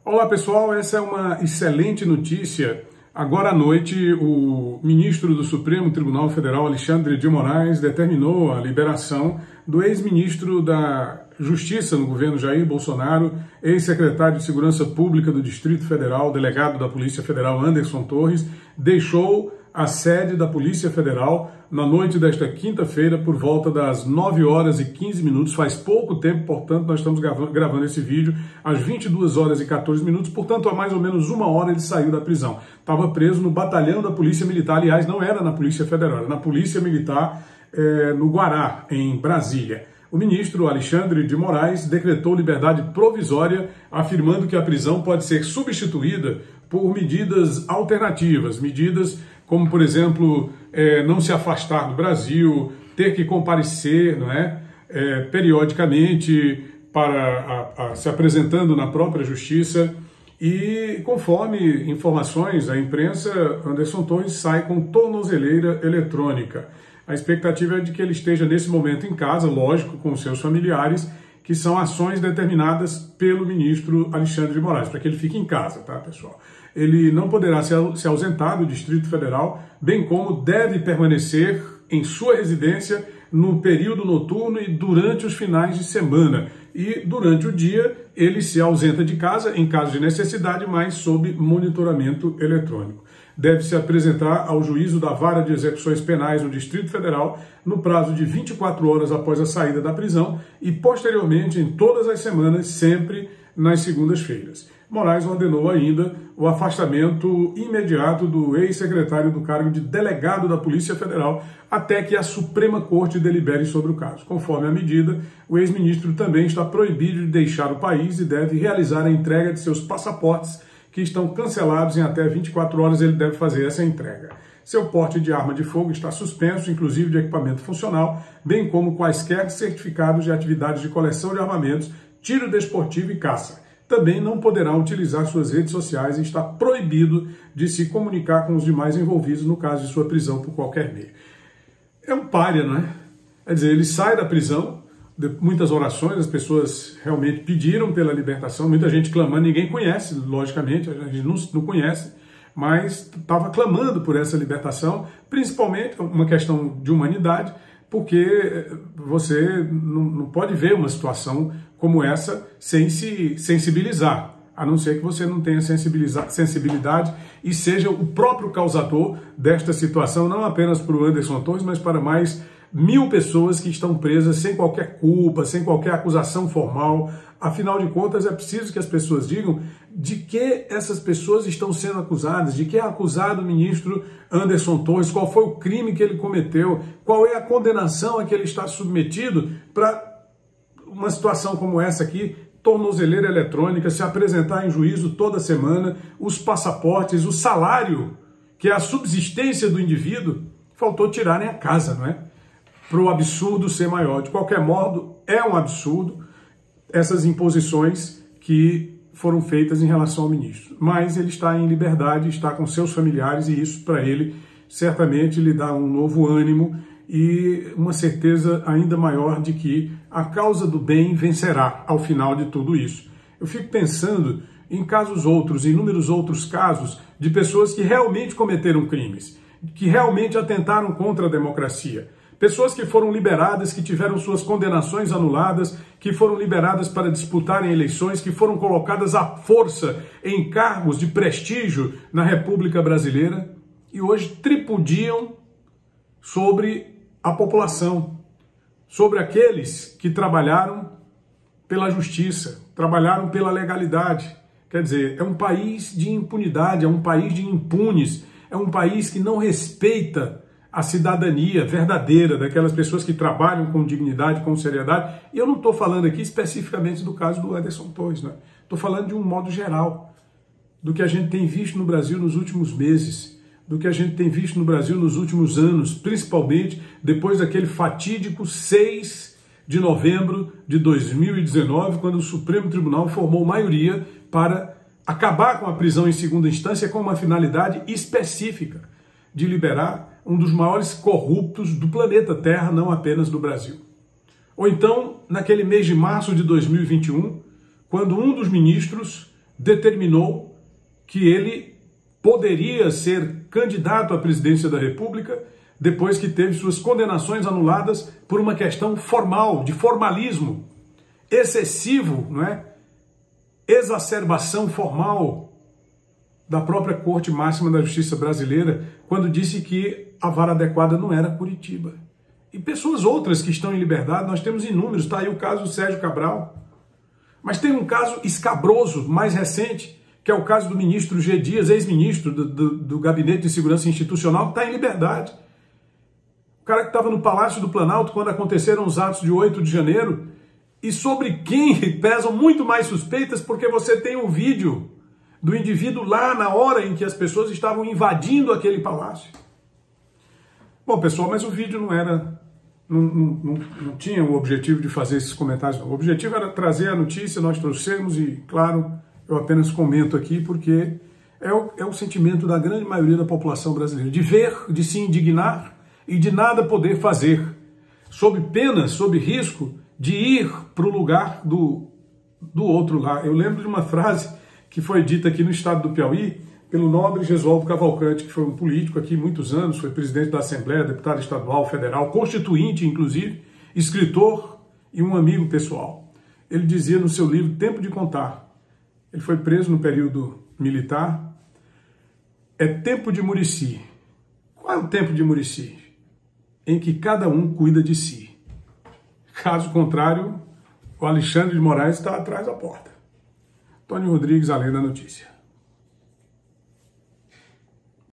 Olá pessoal, essa é uma excelente notícia. Agora à noite, o ministro do Supremo Tribunal Federal, Alexandre de Moraes, determinou a liberação do ex-ministro da Justiça no governo Jair Bolsonaro, ex-secretário de Segurança Pública do Distrito Federal, delegado da Polícia Federal Anderson Torres, deixou a sede da Polícia Federal na noite desta quinta-feira por volta das 9h15. Faz pouco tempo, portanto, nós estamos gravando esse vídeo às 22h14, portanto, há mais ou menos uma hora ele saiu da prisão. Estava preso no batalhão da Polícia Militar, aliás, não era na Polícia Federal, era na Polícia Militar no Guará, em Brasília. O ministro Alexandre de Moraes decretou liberdade provisória, afirmando que a prisão pode ser substituída por medidas alternativas, medidas como, por exemplo, não se afastar do Brasil, ter que comparecer, periodicamente, para se apresentando na própria justiça. E, conforme informações da imprensa, Anderson Torres sai com tornozeleira eletrônica. A expectativa é de que ele esteja nesse momento em casa, lógico, com seus familiares, que são ações determinadas pelo ministro Alexandre de Moraes, para que ele fique em casa, tá, pessoal? Ele não poderá se ausentar do Distrito Federal, bem como deve permanecer em sua residência no período noturno e durante os finais de semana. E durante o dia ele se ausenta de casa, em caso de necessidade, mas sob monitoramento eletrônico. Deve se apresentar ao juízo da Vara de Execuções Penais no Distrito Federal no prazo de 24 horas após a saída da prisão e, posteriormente, em todas as semanas, sempre nas segundas-feiras. Moraes ordenou ainda o afastamento imediato do ex-secretário do cargo de delegado da Polícia Federal até que a Suprema Corte delibere sobre o caso. Conforme a medida, o ex-ministro também está proibido de deixar o país e deve realizar a entrega de seus passaportes que estão cancelados em até 24 horas. Ele deve fazer essa entrega. Seu porte de arma de fogo está suspenso, inclusive de equipamento funcional, bem como quaisquer certificados de atividades de coleção de armamentos, tiro desportivo e caça. Também não poderá utilizar suas redes sociais e está proibido de se comunicar com os demais envolvidos no caso de sua prisão por qualquer meio. É um pária, não é? Quer dizer, ele sai da prisão, muitas orações, as pessoas realmente pediram pela libertação, muita gente clamando, ninguém conhece, logicamente, a gente não conhece, mas estava clamando por essa libertação, principalmente uma questão de humanidade, porque você não pode ver uma situação como essa sem se sensibilizar, a não ser que você não tenha sensibilidade e seja o próprio causador desta situação, não apenas para o Anderson Torres, mas para mais 1000 pessoas que estão presas sem qualquer culpa, sem qualquer acusação formal. Afinal de contas, é preciso que as pessoas digam de que essas pessoas estão sendo acusadas, de que é acusado o ministro Anderson Torres, qual foi o crime que ele cometeu, qual é a condenação a que ele está submetido para uma situação como essa aqui, tornozeleira eletrônica, se apresentar em juízo toda semana, os passaportes, o salário, que é a subsistência do indivíduo, faltou tirarem a casa, não é? Para o absurdo ser maior. De qualquer modo, é um absurdo essas imposições que foram feitas em relação ao ministro. Mas ele está em liberdade, está com seus familiares e isso para ele certamente lhe dá um novo ânimo e uma certeza ainda maior de que a causa do bem vencerá ao final de tudo isso. Eu fico pensando em casos outros, inúmeros outros casos de pessoas que realmente cometeram crimes, que realmente atentaram contra a democracia. Pessoas que foram liberadas, que tiveram suas condenações anuladas, que foram liberadas para disputarem eleições, que foram colocadas à força em cargos de prestígio na República Brasileira e hoje tripudiam sobre a população, sobre aqueles que trabalharam pela justiça, trabalharam pela legalidade. Quer dizer, é um país de impunidade, é um país de impunes, é um país que não respeita a cidadania verdadeira daquelas pessoas que trabalham com dignidade, com seriedade. E eu não estou falando aqui especificamente do caso do Anderson Torres, né? Estou falando de um modo geral, do que a gente tem visto no Brasil nos últimos meses, do que a gente tem visto no Brasil nos últimos anos, principalmente depois daquele fatídico 6 de novembro de 2019, quando o Supremo Tribunal formou maioria para acabar com a prisão em segunda instância com uma finalidade específica de liberar um dos maiores corruptos do planeta Terra, não apenas do Brasil. Ou então, naquele mês de março de 2021, quando um dos ministros determinou que ele poderia ser candidato à presidência da República depois que teve suas condenações anuladas por uma questão formal, de formalismo excessivo, não é? Exacerbação formal da própria Corte Máxima da Justiça Brasileira, quando disse que a vara adequada não era Curitiba. E pessoas outras que estão em liberdade, nós temos inúmeros, está aí o caso do Sérgio Cabral. Mas tem um caso escabroso, mais recente, que é o caso do ministro G. Dias, ex-ministro do Gabinete de Segurança Institucional, que está em liberdade. O cara que estava no Palácio do Planalto quando aconteceram os atos de 8 de janeiro, e sobre quem pesam muito mais suspeitas, porque você tem um vídeo do indivíduo lá na hora em que as pessoas estavam invadindo aquele palácio. Bom, pessoal, mas o vídeo não tinha o objetivo de fazer esses comentários. Não. O objetivo era trazer a notícia, nós trouxemos e, claro, eu apenas comento aqui porque é o sentimento da grande maioria da população brasileira, de ver, de se indignar e de nada poder fazer, sob pena, sob risco de ir para o lugar do outro lá. Eu lembro de uma frase que foi dita aqui no estado do Piauí pelo nobre Gesualdo Cavalcante, que foi um político aqui muitos anos, foi presidente da Assembleia, deputado estadual, federal, constituinte, inclusive, escritor e um amigo pessoal. Ele dizia no seu livro Tempo de Contar, ele foi preso no período militar, é tempo de Murici. Qual é o tempo de Murici? Em que cada um cuida de si. Caso contrário, o Alexandre de Moraes está atrás da porta. Tony Rodrigues, Além da Notícia.